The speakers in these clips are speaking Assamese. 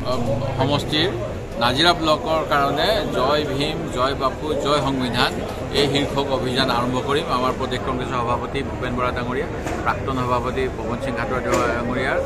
সমষ্টিৰ নাজিৰা ব্লকৰ কাৰণে জয় ভীম, জয় বাপু, জয় সংবিধান এই শীৰ্ষক অভিযান আৰম্ভ কৰিম। আমাৰ প্ৰদেশ কংগ্ৰেছৰ সভাপতি ভূপেন বৰা ডাঙৰীয়া, প্ৰাক্তন সভাপতি পৱন সিং খাটুৱা ডাঙৰীয়াৰ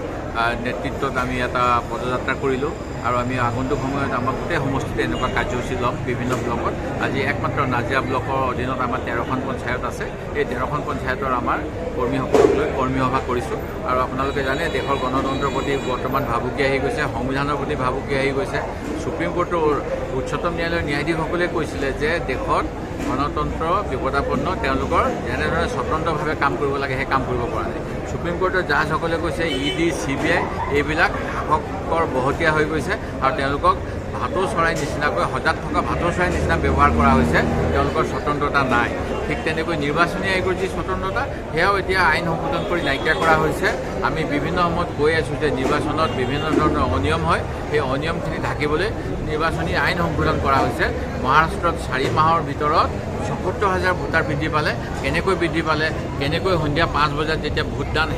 নেতৃত্বত আমি এটা পদযাত্ৰা কৰিলোঁ আৰু আমি আগন্তুক সময়ত আমাৰ গোটেই সমষ্টিতে এনেকুৱা কাৰ্যসূচী ল'ম বিভিন্ন ব্লকত। আজি একমাত্ৰ নাজিৰা ব্লকৰ অধীনত আমাৰ 13খন পঞ্চায়ত আছে। এই 13খন পঞ্চায়তৰ আমাৰ কৰ্মীসকলক লৈ কৰ্মী সভা কৰিছোঁ। আৰু আপোনালোকে জানে দেশৰ গণতন্ত্ৰৰ প্ৰতি বৰ্তমান ভাবুকি আহি গৈছে, সংবিধানৰ প্ৰতি ভাবুকি আহি গৈছে। সুপ্ৰিম কোৰ্টৰ উচ্চতম ন্যায়ালয়ৰ ন্যায়াধীশসকলে কৈছিলে যে দেশত গণতন্ত্ৰ বিপদাপন্ন, তেওঁলোকৰ যেনেদৰে স্বতন্ত্ৰভাৱে কাম কৰিব লাগে সেই কাম কৰিব পৰা নাই। সুপ্ৰিম কোৰ্টৰ জাজসকলে কৈছে ED, CBI এইবিলাক শাসকৰ বহতীয়া হৈ গৈছে আৰু তেওঁলোকক ভাটৌ চৰাই নিচিনাকৈ সজাগ থকা ভাটৌ চৰাই নিচিনা ব্যৱহাৰ কৰা হৈছে, তেওঁলোকৰ স্বতন্ত্ৰতা নাই। ঠিক তেনেকৈ নিৰ্বাচনী আয়োগৰ যি স্বতন্ত্ৰতা সেয়াও এতিয়া আইন সংশোধন কৰি নাইকিয়া কৰা হৈছে। আমি বিভিন্ন সময়ত কৈ আছোঁ যে নিৰ্বাচনত বিভিন্ন ধৰণৰ অনিয়ম হয়, সেই অনিয়মখিনি ঢাকিবলৈ নিৰ্বাচনী আইন সংশোধন কৰা হৈছে। মহাৰাষ্ট্ৰত 4 মাহৰ ভিতৰত ৭৪,000 ভোটাৰ বৃদ্ধি পালে। কেনেকৈ বৃদ্ধি পালে, কেনেকৈ সন্ধিয়া 5 বজাত যেতিয়া ভোটদান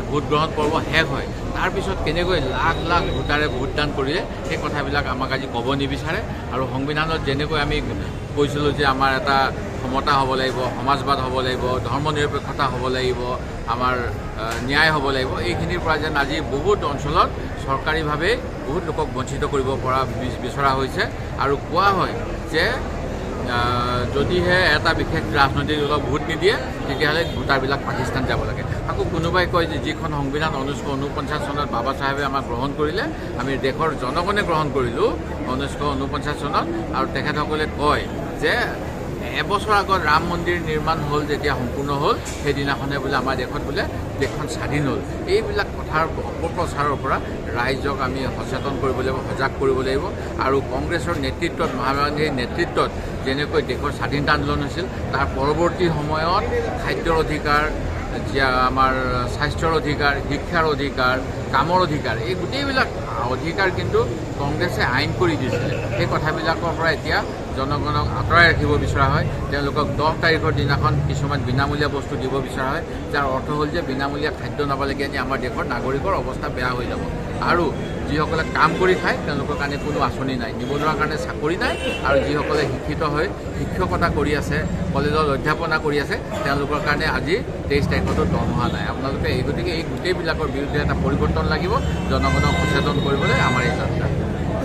ভোটগ্ৰহণ পৰ্ব শেষ হয় তাৰপিছত কেনেকৈ লাখ লাখ ভোটাৰে ভোটদান কৰিলে সেই কথাবিলাক আমাক আজি ক'ব নিবিচাৰে। আৰু সংবিধানত যেনেকৈ আমি কৈছিলোঁ যে আমাৰ এটা সমতা হ'ব লাগিব, সমাজবাদ হ'ব লাগিব, ধৰ্ম নিৰপেক্ষতা হ'ব লাগিব, আমাৰ ন্যায় হ'ব লাগিব, এইখিনিৰ পৰা যেন আজি বহুত অঞ্চলত চৰকাৰীভাৱে বহুত লোকক বঞ্চিত কৰিব পৰা বিচৰা হৈছে। আৰু কোৱা হয় যে যদিহে এটা বিশেষ ৰাজনৈতিক দলক ভোট নিদিয়ে তেতিয়াহ'লে ভোটাৰবিলাক পাকিস্তান যাব লাগে। আকৌ কোনোবাই কয় যে যিখন সংবিধান 1949 চনত বাবা চাহেবে আমাক গ্ৰহণ কৰিলে, আমি দেশৰ জনগণে গ্ৰহণ কৰিলোঁ 1949 চনত। আৰু তেখেতসকলে কয় যে এবছৰ আগত ৰাম মন্দিৰ নিৰ্মাণ হ'ল, যেতিয়া সম্পূৰ্ণ হ'ল সেইদিনাখনে বোলে আমাৰ দেশত বোলে দেশখন স্বাধীন হ'ল। এইবিলাক কথাৰ অপপ্ৰচাৰৰ পৰা ৰাইজক আমি সচেতন কৰিব লাগিব, সজাগ কৰিব লাগিব। আৰু কংগ্ৰেছৰ নেতৃত্বত, মহাত্মা গান্ধীৰ নেতৃত্বত যেনেকৈ দেশৰ স্বাধীনতা আন্দোলন হৈছিল, তাৰ পৰৱৰ্তী সময়ত খাদ্যৰ অধিকাৰ, আমাৰ স্বাস্থ্যৰ অধিকাৰ, শিক্ষাৰ অধিকাৰ, কামৰ অধিকাৰ, এই গোটেইবিলাক অধিকাৰ কিন্তু কংগ্ৰেছে আইন কৰি দিছিলে। সেই কথাবিলাকৰ পৰা এতিয়া জনগণক আঁতৰাই ৰাখিব বিচৰা হয়। তেওঁলোকক 10 তাৰিখৰ দিনাখন কিছুমান বিনামূলীয়া বস্তু দিব বিচৰা হয়, যাৰ অৰ্থ হ'ল যে বিনামূলীয়া খাদ্য নাপালে কিজানি আমাৰ দেশৰ নাগৰিকৰ অৱস্থা বেয়া হৈ যাব। আৰু যিসকলে কাম কৰি খায় তেওঁলোকৰ কাৰণে কোনো আঁচনি নাই, নিবনুৱাৰ কাৰণে চাকৰি নাই। আৰু যিসকলে শিক্ষিত হৈ শিক্ষকতা কৰি আছে, কলেজত অধ্যাপনা কৰি আছে, তেওঁলোকৰ কাৰণে আজি 23 তাৰিখতো দৰমহা নাই। আপোনালোকে গতিকে এই গোটেইবিলাকৰ বিৰুদ্ধে এটা পৰিৱৰ্তন লাগিব, জনগণক সচেতন কৰিবলৈ আমাৰ এই যাত্ৰা।